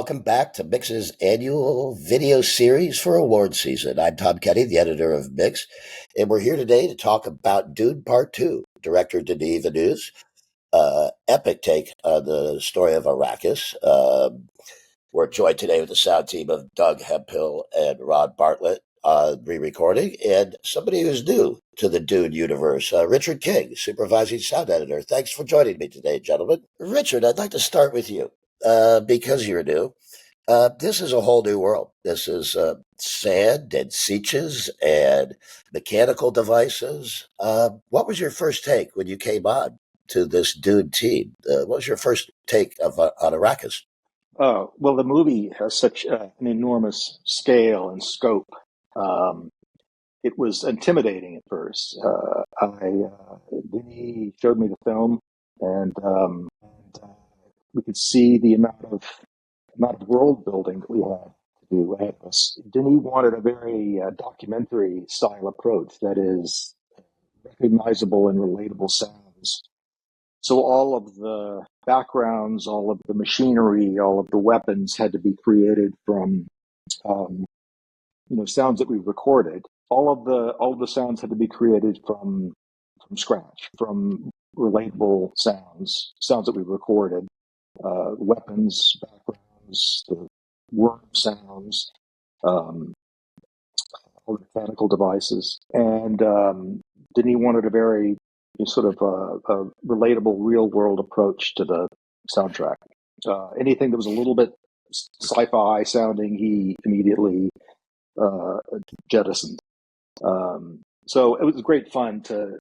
welcome back to Mix's annual video series for award season. I'm Tom Kenny, the editor of Mix, and we're here today to talk about Dune Part 2, director Denis Villeneuve's epic take on the story of Arrakis. We're joined today with the sound team of Doug Hemphill and Ron Bartlett re-recording, and somebody who's new to the Dune universe, Richard King, Supervising Sound Editor. Thanks for joining me today, gentlemen. Richard, I'd like to start with you because you're new. This is a whole new world. This is sand and sieges and mechanical devices. What was your first take when you came on to this Dune team? What was your first take on Arrakis? Well, the movie has such an enormous scale and scope. It was intimidating at first. Denis showed me the film, and we could see the amount of world building that we had to do ahead of us. Denis wanted a very documentary style approach that is recognizable and relatable sounds. So all of the backgrounds, all of the machinery, all of the weapons had to be created from, sounds that we recorded. All of the sounds had to be created from scratch, from relatable sounds that we recorded, weapons, backgrounds, the word sounds, all mechanical devices, and Denis wanted a very sort of a relatable, real-world approach to the soundtrack. Anything that was a little bit sci-fi sounding, he immediately jettisoned. So it was great fun to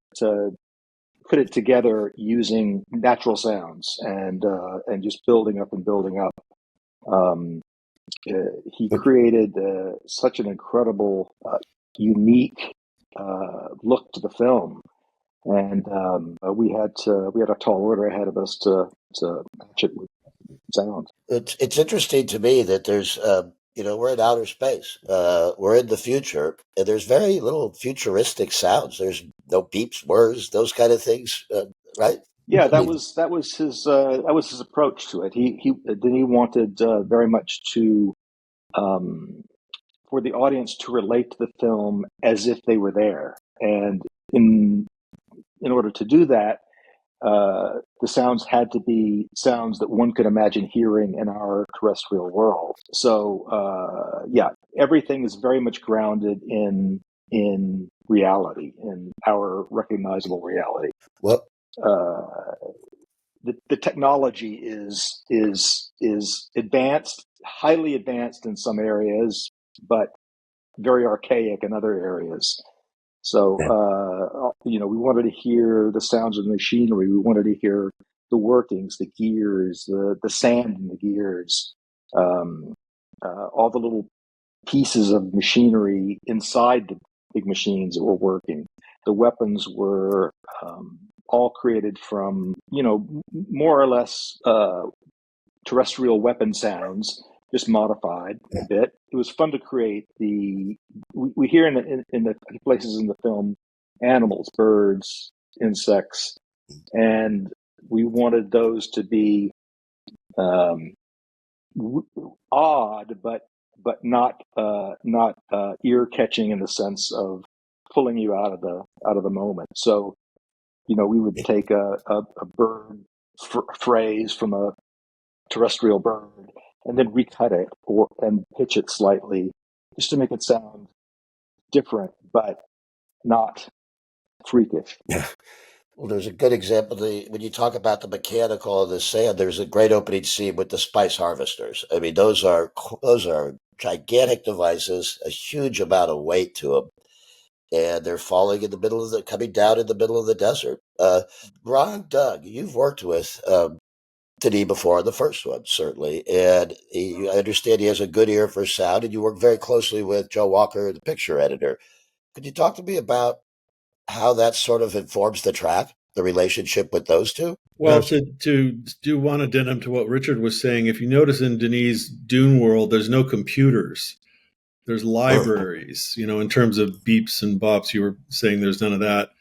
put it together using natural sounds and just building up and building up. He created such an incredible, unique look to the film. And we had a tall order ahead of us to match it with sound. It's interesting to me that there's we're in outer space, we're in the future, and there's very little futuristic sounds. There's no beeps, whirs, those kind of things, right? Yeah, that was his approach to it. He wanted very much to for the audience to relate to the film as if they were there, and in order to do that, the sounds had to be sounds that one could imagine hearing in our terrestrial world. So, everything is very much grounded in reality, in our recognizable reality. Well, the technology is advanced, highly advanced in some areas, but very archaic in other areas. So, we wanted to hear the sounds of the machinery. We wanted to hear the workings, the gears, the sand in the gears, all the little pieces of machinery inside the big machines that were working. The weapons were all created from, more or less terrestrial weapon sounds, just modified a bit. It was fun to create we hear in the places in the film animals, birds, insects, and we wanted those to be odd, but not ear catching in the sense of pulling you out of the moment. So, we would take a bird phrase from a terrestrial bird and then recut it and pitch it slightly just to make it sound different, but not freakish. Yeah. Well, there's a good example. When you talk about the mechanical of the sand, there's a great opening scene with the spice harvesters. I mean, those are gigantic devices, a huge amount of weight to them, and they're coming down in the middle of the desert. Ron, Doug, you've worked with Denis before, the first one, certainly. And I understand he has a good ear for sound, and you work very closely with Joe Walker, the picture editor. Could you talk to me about how that sort of informs the track, the relationship with those two? Well, to do one addendum to what Richard was saying, if you notice in Denis' Dune world, there's no computers. There's libraries, in terms of beeps and bops. You were saying there's none of that.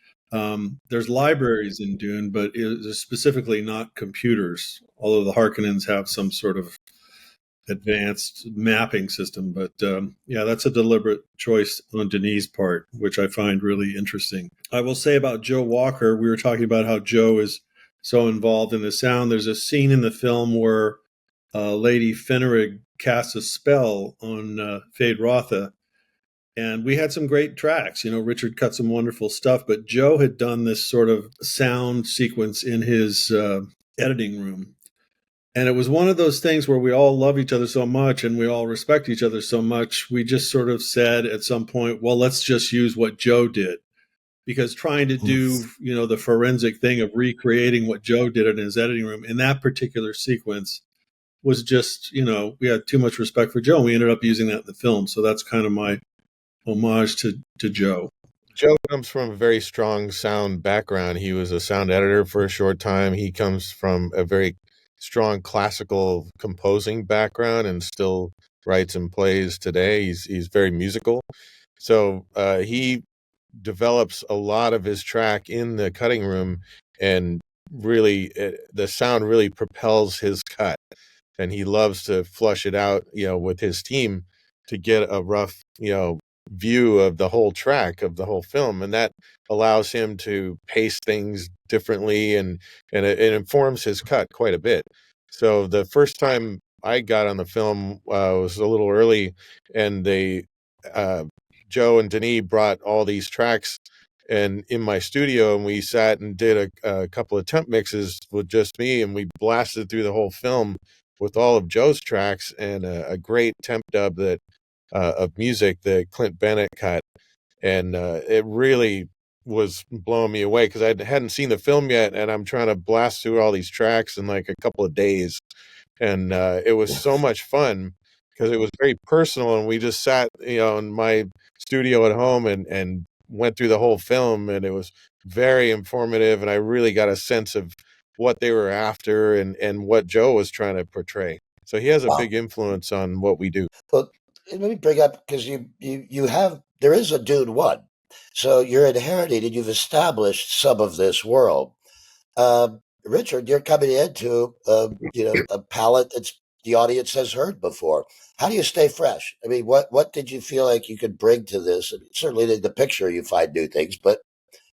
There's libraries in Dune, but it's specifically not computers, although the Harkonnens have some sort of advanced mapping system. But yeah, that's a deliberate choice on Denis' part, which I find really interesting. I will say about Joe Walker, we were talking about how Joe is so involved in the sound. There's a scene in the film where Lady Fennerig casts a spell on Fade Rotha. And we had some great tracks. Richard cut some wonderful stuff, but Joe had done this sort of sound sequence in his editing room. And it was one of those things where we all love each other so much and we all respect each other so much. We just sort of said at some point, well, let's just use what Joe did. Because trying to do, the forensic thing of recreating what Joe did in his editing room in that particular sequence was just, we had too much respect for Joe. And we ended up using that in the film. So that's kind of my homage to Joe. Joe comes from a very strong sound background. He was a sound editor for a short time. He comes from a very strong classical composing background and still writes and plays today. He's very musical. So he develops a lot of his track in the cutting room, and really the sound really propels his cut. And he loves to flush it out, with his team to get a rough, view of the whole track of the whole film, and that allows him to pace things differently, and it informs his cut quite a bit. So the first time I got on the film was a little early, and Joe and Denis brought all these tracks and in my studio, and we sat and did a couple of temp mixes with just me, and we blasted through the whole film with all of Joe's tracks and a great temp dub that of music that Clint Bennett cut. And it really was blowing me away because I hadn't seen the film yet, and I'm trying to blast through all these tracks in like a couple of days. And it was so much fun because it was very personal, and we just sat, in my studio at home and went through the whole film, and it was very informative, and I really got a sense of what they were after and what Joe was trying to portray. So he has a big influence on what we do. Well, let me bring up, because there is a Dune 1. So you're inheriting and you've established some of this world. Richard, you're coming into a palette that the audience has heard before. How do you stay fresh? I mean, what did you feel like you could bring to this? And certainly in the picture you find new things, but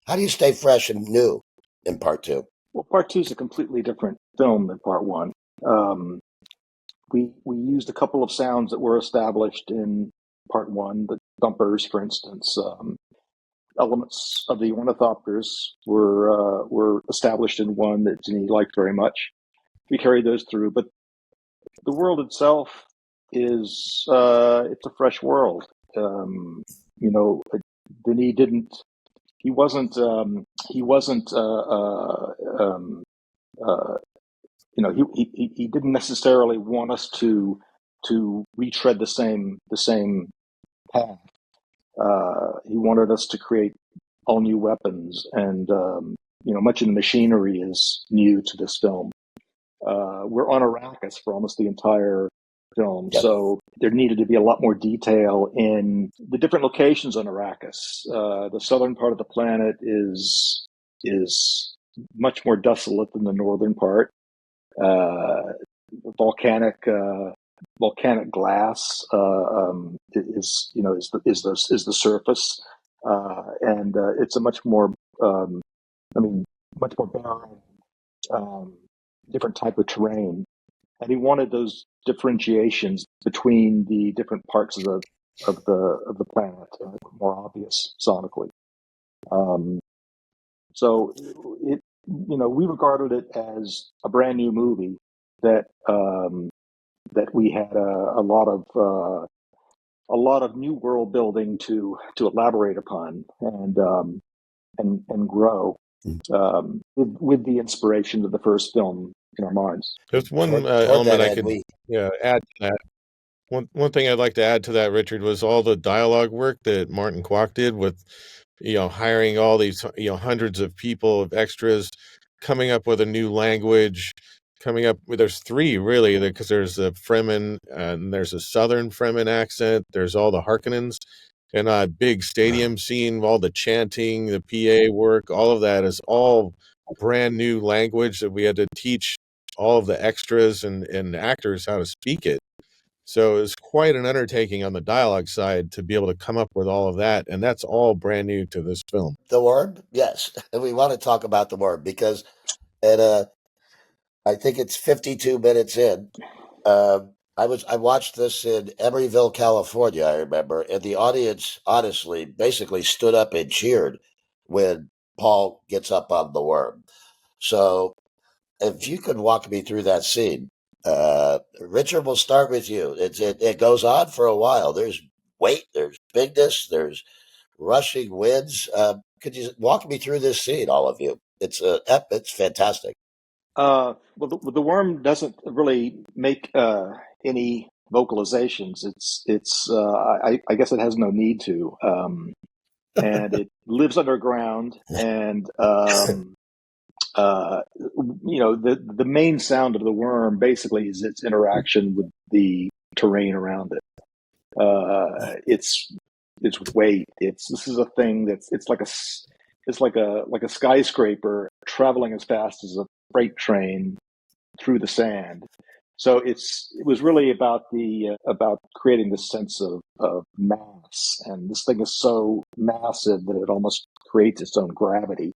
how do you stay fresh and new in part 2? Well, part 2 is a completely different film than part 1. We used a couple of sounds that were established in part 1, the thumpers, for instance. Elements of the ornithopters were established in 1 that Denis liked very much. We carried those through, but the world itself is it's a fresh world. Denis didn't. He wasn't. He didn't necessarily want us to retread the same path. He wanted us to create all new weapons, and much of the machinery is new to this film. We're on Arrakis for almost the entire film, so there needed to be a lot more detail in the different locations on Arrakis. The southern part of the planet is much more desolate than the northern part. Volcanic glass is the surface, and it's a much more much more barren, different type of terrain, and he wanted those differentiations between the different parts of the planet more obvious sonically. So we regarded it as a brand new movie that we had a lot of new world building to elaborate upon and grow with the inspiration of the first film in our minds. There's one element I could add to that. One thing I'd like to add to that, Richard, was all the dialogue work that Martin Kwok did with, hiring all these, hundreds of people, of extras, coming up with a new language, there's 3 really, because there's a Fremen, and there's a Southern Fremen accent, there's all the Harkonnens, and a big stadium scene, all the chanting, the PA work, all of that is all brand new language that we had to teach all of the extras and actors how to speak it. So it's quite an undertaking on the dialogue side to be able to come up with all of that, and that's all brand new to this film. The worm, yes, and we want to talk about the worm because at I think it's 52 minutes in. I watched this in Emeryville, California. I remember, and the audience honestly basically stood up and cheered when Paul gets up on the worm. So, if you could walk me through that scene, Richard, we'll start with you. It goes on for a while. There's weight, there's bigness, there's rushing winds. Could you walk me through this scene, all of you? It's fantastic. Well, the worm doesn't really make any vocalizations. I guess it has no need to, and it lives underground. And the main sound of the worm basically is its interaction with the terrain around it. Its weight. This is a thing it's like a skyscraper traveling as fast as a freight train through the sand. So it was really about about creating this sense of mass, and this thing is so massive that it almost creates its own gravity.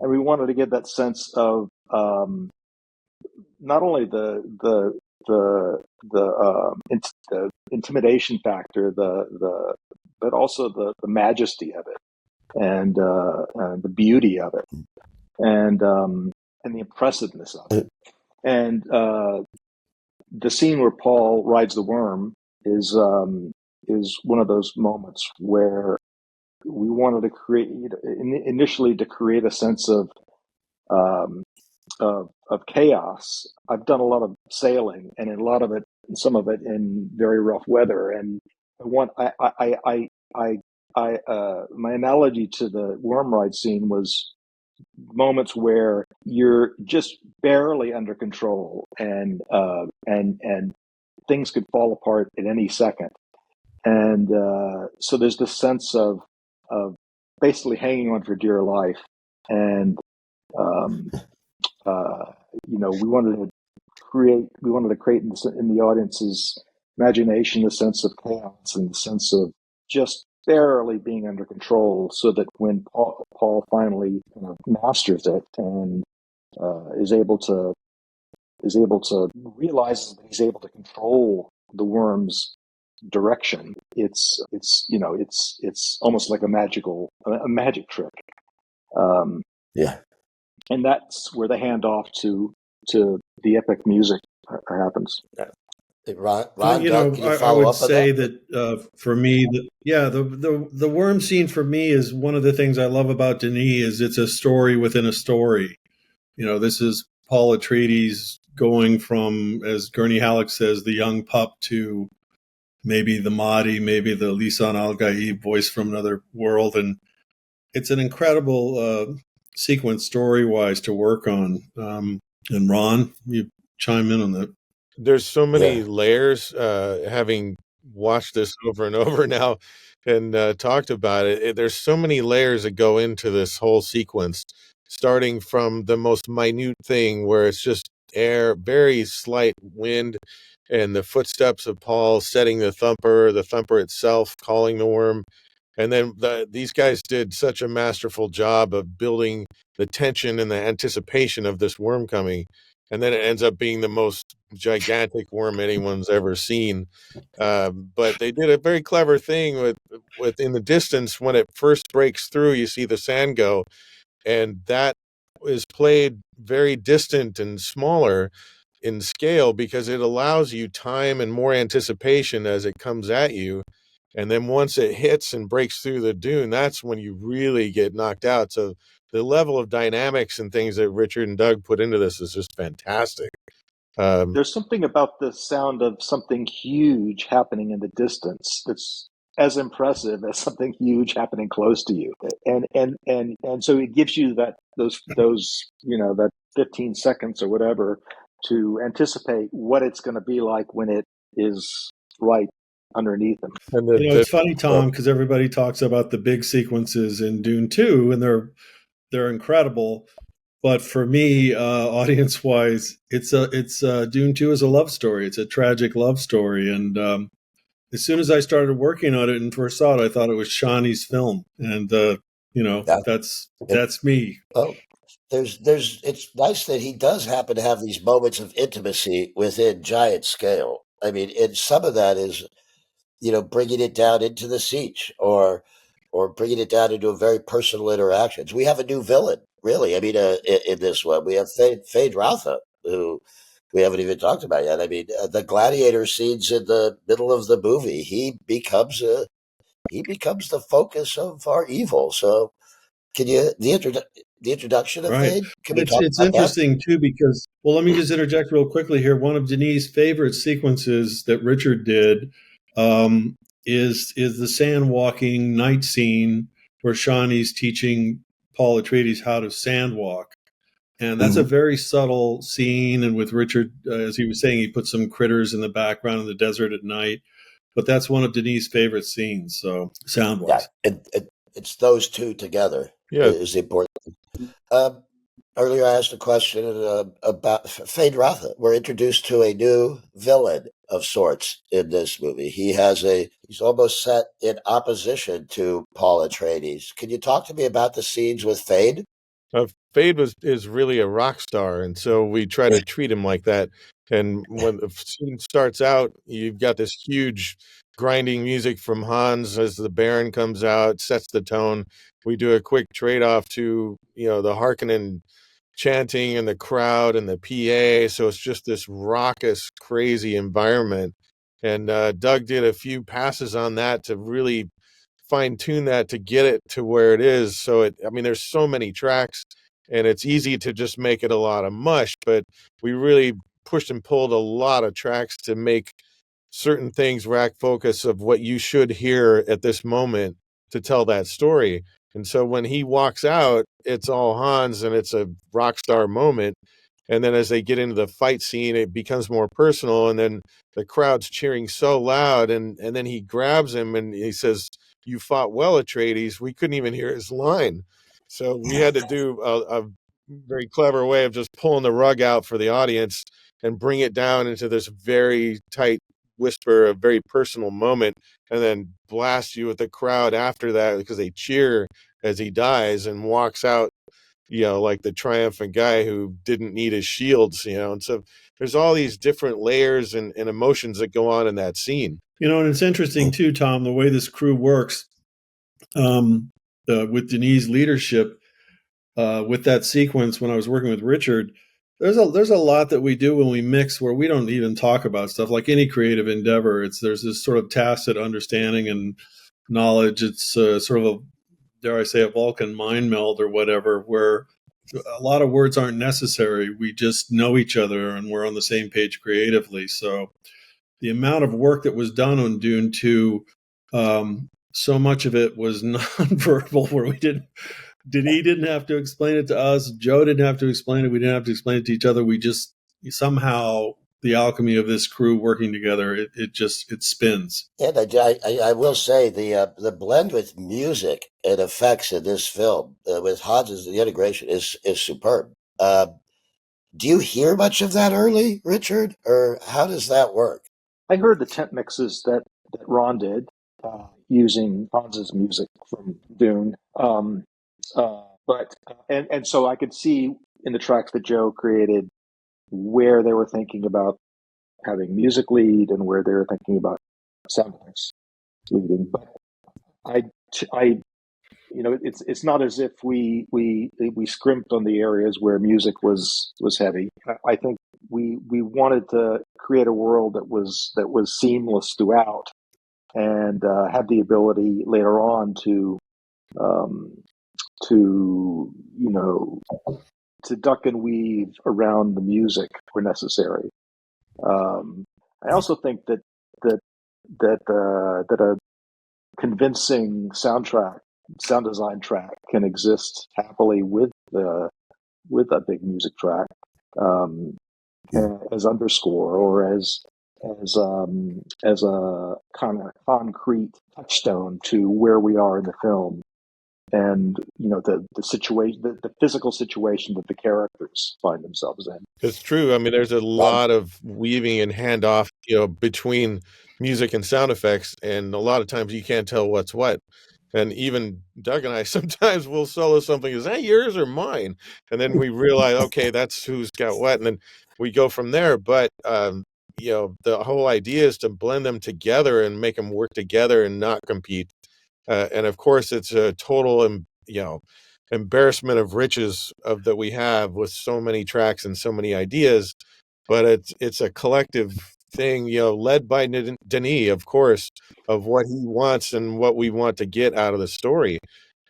And we wanted to give that sense of not only the intimidation factor, but also the majesty of it, and the beauty of it, and the impressiveness of it. And the scene where Paul rides the worm is one of those moments where we wanted to initially create a sense of chaos. I've done a lot of sailing, and some of it in very rough weather. And my analogy to the worm ride scene was moments where you're just barely under control, and things could fall apart at any second. And so there's this sense of basically hanging on for dear life. And we wanted to create in the audience's imagination a sense of chaos and the sense of just barely being under control, so that when Paul finally masters it and is able to realize that he's able to control the worm's direction, it's almost like a magic trick. Yeah. And that's where the handoff to the epic music happens. Ron, Doug, can you I follow would up on say that? that for me, the worm scene for me is one of the things I love about Denis. Is it's a story within a story. This is Paul Atreides going from, as Gurney Halleck says, the young pup to maybe the Mahdi, maybe the Lisan al-Gaib, voice from another world, and it's an incredible sequence story-wise to work on. And Ron, you chime in on that. There's so many layers, having watched this over and over now and talked about it. There's so many layers that go into this whole sequence, starting from the most minute thing where it's just air, very slight wind, and the footsteps of Paul setting the thumper itself calling the worm. And then these guys did such a masterful job of building the tension and the anticipation of this worm coming. And then it ends up being the most gigantic worm anyone's ever seen. But they did a very clever thing with in the distance, when it first breaks through, you see the sand go, and that is played very distant and smaller in scale because it allows you time and more anticipation as it comes at you. And then once it hits and breaks through the dune, that's when you really get knocked out. So the level of dynamics and things that Richard and Doug put into this is just fantastic. There's something about the sound of something huge happening in the distance that's as impressive as something huge happening close to you, and so it gives you those that 15 seconds or whatever to anticipate what it's going to be like when it is right underneath them. And it's funny, Tom, because everybody talks about the big sequences in Dune 2, and they're incredible. But for me, audience wise, it's Dune 2 is a love story. It's a tragic love story. And as soon as I started working on it and first saw it, I thought it was Shawnee's film. And, Yeah. that's me. Oh, it's nice that he does happen to have these moments of intimacy within giant scale. I mean, and some of that is, bringing it down into the siege or bringing it down into a very personal interactions. We have a new villain, really. I mean, in this one, we have Fade Rautha, who we haven't even talked about yet. I mean, the gladiator scenes in the middle of the movie, he becomes the focus of our evil. So, can you the introduction of Right. Fade? Can we talk It's about that? interesting too because well, let me just interject real quickly here. One of Denis' favorite sequences that Richard did is the sand walking night scene where Shawnee's teaching Paul Atreides how to sand walk. And that's a Mhm. very subtle scene. And with Richard, as he was saying, he put some critters in the background in the desert at night. But that's one of Denis' favorite scenes. So sound Yeah, wise, it's those two together Yeah, is the important. Um, Earlier, I asked a question about Fade Rautha. We're introduced to a new villain of sorts in this movie. He's almost set in opposition to Paul Atreides. Can you talk to me about the scenes with Fade? Fade is really a rock star, and so we try to treat him like that. And when the scene starts out, you've got this huge grinding music from Hans as the Baron comes out, sets the tone. We do a quick trade off to the Harkonnen chanting and the crowd and the PA. So it's just this raucous, crazy environment. And Doug did a few passes on that to really fine tune that to get it to where it is. So I mean, there's so many tracks and it's easy to just make it a lot of mush, but we really pushed and pulled a lot of tracks to make certain things rack focus of what you should hear at this moment to tell that story. And so when he walks out, it's all Hans and it's a rock star moment. And then as they get into the fight scene, it becomes more personal. And then the crowd's cheering so loud. And then he grabs him and he says, "You fought well, Atreides." We couldn't even hear his line. So we had to do a very clever way of just pulling the rug out for the audience and bring it down into this very tight whisper, a very personal moment, and then blast you with the crowd after that because they cheer as he dies and walks out, like the triumphant guy who didn't need his shields. And so there's all these different layers and emotions that go on in that scene. and it's interesting too, Tom, the way this crew works with Denis' leadership. With that sequence when I was working with Richard, there's a lot that we do when we mix where we don't even talk about stuff like any creative endeavor. There's this sort of tacit understanding and knowledge. It's sort of a, dare I say, a Vulcan mind meld or whatever, where a lot of words aren't necessary. We just know each other and we're on the same page creatively. So the amount of work that was done on Dune 2, so much of it was nonverbal, where he didn't have to explain it to us. Joe didn't have to explain it. We didn't have to explain it to each other. We just somehow the alchemy of this crew working together, it spins. And I will say the blend with music and effects in this film with Hans's the integration is superb. Do you hear much of that early, Richard, or how does that work? I heard the temp mixes that Ron did using Hans's music from Dune. But and so I could see in the tracks that Joe created where they were thinking about having music lead and where they were thinking about sound effects leading. But I, I, it's not as if we scrimped on the areas where music was heavy. I think we wanted to create a world that was seamless throughout and had the ability later on um, to to duck and weave around the music where necessary. I also think that that a convincing sound design track can exist happily with a big music track um, as underscore or as a kind of concrete touchstone to where we are in the film. the situation, the physical situation that the characters find themselves in. It's true. I mean, there's a Ron, lot of weaving and handoff, between music and sound effects, and a lot of times you can't tell what's what. And even Doug and I sometimes will solo something. Is that yours or mine? And then we realize, okay, that's who's got what, and then we go from there. But the whole idea is to blend them together and make them work together and not compete. And of course, it's a total, embarrassment of riches of that we have with so many tracks and so many ideas. But it's a collective thing, led by Denis, of course, of what he wants and what we want to get out of the story.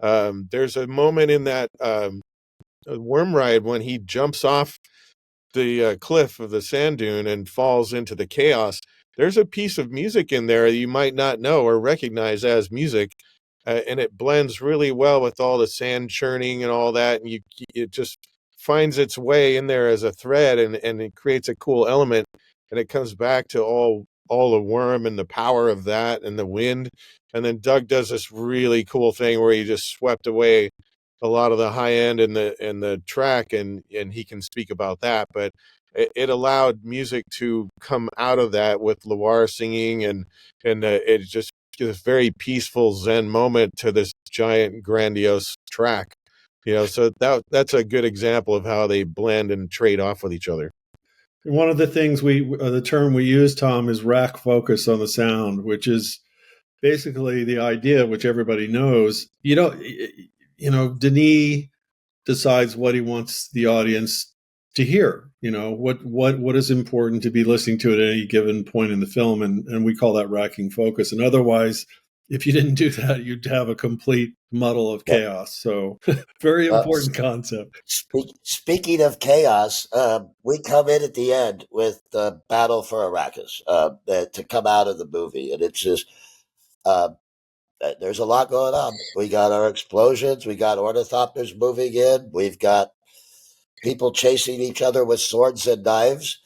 There's a moment in that worm ride when he jumps off the cliff of the sand dune and falls into the chaos. There's a piece of music in there you might not know or recognize as music, and it blends really well with all the sand churning and all that, and it just finds its way in there as a thread, and it creates a cool element, and it comes back to all the worm and the power of that and the wind. And then Doug does this really cool thing where he just swept away a lot of the high end and the track, and he can speak about that. But it allowed music to come out of that with Loire singing, and it just gives a very peaceful Zen moment to this giant grandiose track. So that's a good example of how they blend and trade off with each other. One of the things the term we use, Tom, is rack focus on the sound, which is basically the idea, which everybody knows. Denis decides what he wants the audience to hear. What is important to be listening to at any given point in the film, and we call that racking focus. And otherwise, if you didn't do that, you'd have a complete muddle of chaos. So, very important concept. Speaking of chaos, we come in at the end with the battle for Arrakis to come out of the movie, and it's just there's a lot going on. We got our explosions. We got ornithopters moving in. We've got people chasing each other with swords and knives.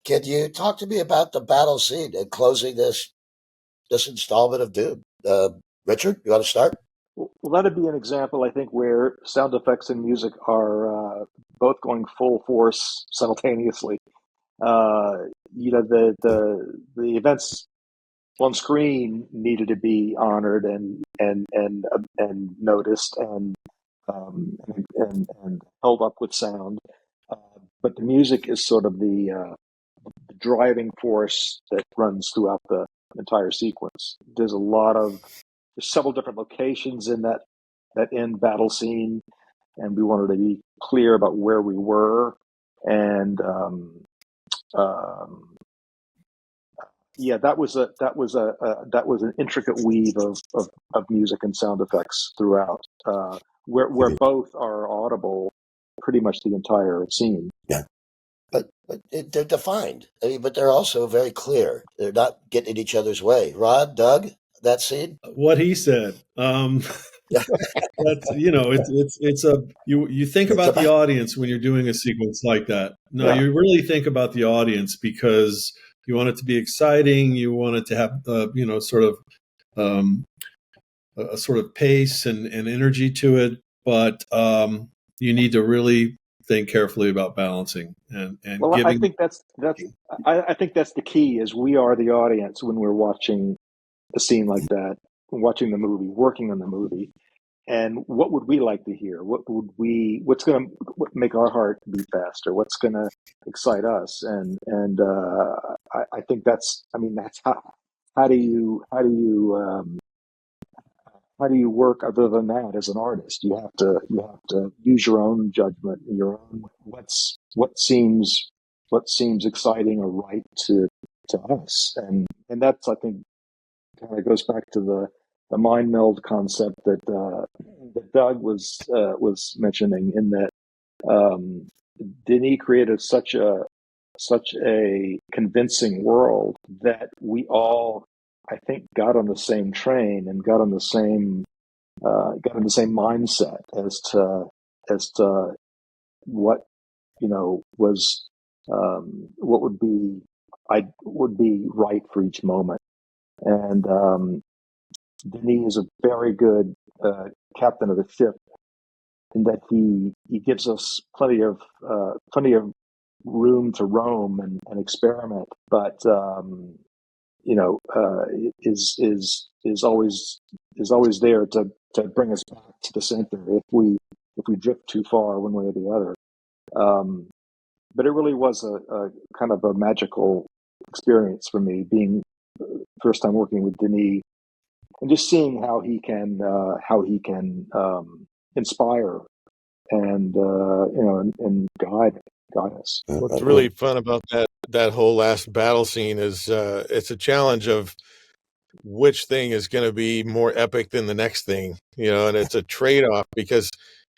Can you talk to me about the battle scene and closing this installment of Dune? Richard, you want to start? Well, that'd be an example, I think, where sound effects and music are both going full force simultaneously. The events on screen needed to be honored and noticed and held up with sound, but the music is sort of the driving force that runs throughout the entire sequence. There's several different locations in that end battle scene, and we wanted to be clear about where we were. And that was an intricate weave of music and sound effects throughout, where both are audible pretty much the entire scene. Yeah. But they're defined. I mean, but they're also very clear. They're not getting in each other's way. Rod, Doug, that scene? What he said. That's you think about the audience when you're doing a sequence like that. No, you really think about the audience because you want it to be exciting. You want it to have a sort of pace and energy to it. But you need to really think carefully about balancing and giving. I think that's the key. Is we are the audience when we're watching a scene like that, watching the movie, working on the movie. And what would we like to hear? What's going to make our heart beat faster? What's going to excite us? And I think that's how do you work other than that as an artist? You have to use your own judgment, your own what seems exciting or right to us, and that's, I think, kind of goes back to the mind meld concept that Doug was mentioning, in that Denis created such a convincing world that we all, I think, got on the same train and got in the same mindset as to what was what would be right for each moment. And Denis is a very good captain of the ship, in that he gives us plenty of room to roam and experiment, but is always there to bring us back to the center if we drift too far one way or the other. But it really was a kind of a magical experience for me, being first time working with Denis, and just seeing how he can inspire and and guide us. What's really fun about that whole last battle scene is it's a challenge of which thing is going to be more epic than the next thing, and it's a trade-off because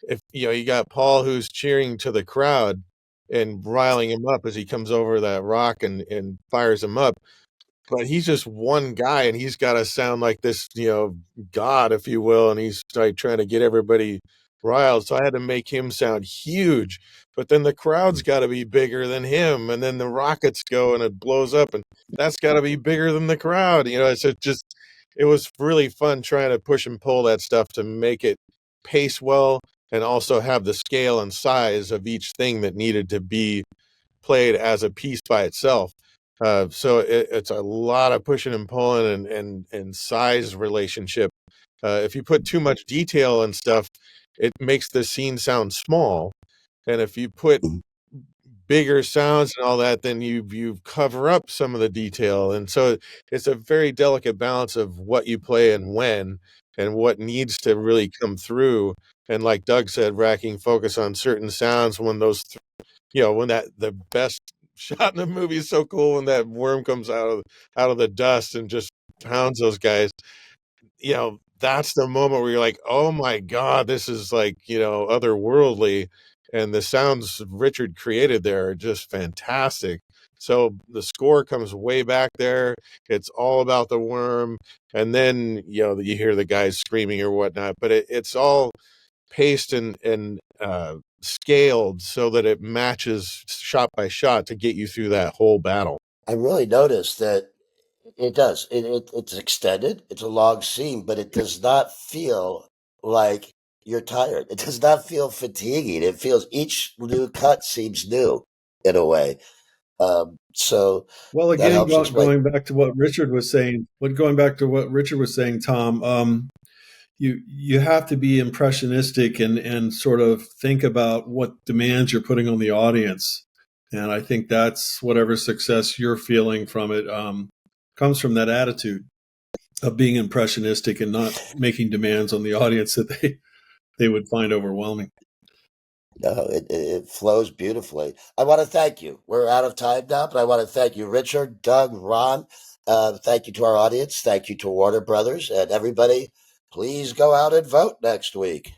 if you got Paul who's cheering to the crowd and riling him up as he comes over that rock and fires him up, but he's just one guy and he's got to sound like this, god, if you will, and he's like trying to get everybody riled. So I had to make him sound huge, but then the crowd's got to be bigger than him, and then the rockets go and it blows up, and that's got to be bigger than the crowd. It was really fun trying to push and pull that stuff to make it pace well and also have the scale and size of each thing that needed to be played as a piece by itself. So it's a lot of pushing and pulling and size relationship. If you put too much detail and stuff, it makes the scene sound small. And if you put bigger sounds and all that, then you cover up some of the detail. And so it's a very delicate balance of what you play and when, and what needs to really come through. And like Doug said, racking focus on certain sounds when when the best shot in the movie is so cool when that worm comes out of the dust and just pounds those guys. That's the moment where you're like, oh my god, this is like otherworldly, and the sounds Richard created there are just fantastic. So the score comes way back there. It's all about the worm, and then you hear the guys screaming or whatnot, but it's all paced and scaled so that it matches shot by shot to get you through that whole battle. I really noticed that it does. It's extended. It's a long scene, but it does not feel like you're tired. It does not feel fatiguing. It feels each new cut seems new in a way. So Well, that again, helps explain. going back to what Richard was saying, Tom, you have to be impressionistic and sort of think about what demands you're putting on the audience. And I think that's whatever success you're feeling from it comes from that attitude of being impressionistic and not making demands on the audience that they would find overwhelming. No, it flows beautifully. I want to thank you. We're out of time now, but I want to thank you, Richard, Doug, Ron. Thank you to our audience. Thank you to Warner Brothers and everybody. Please go out and vote next week.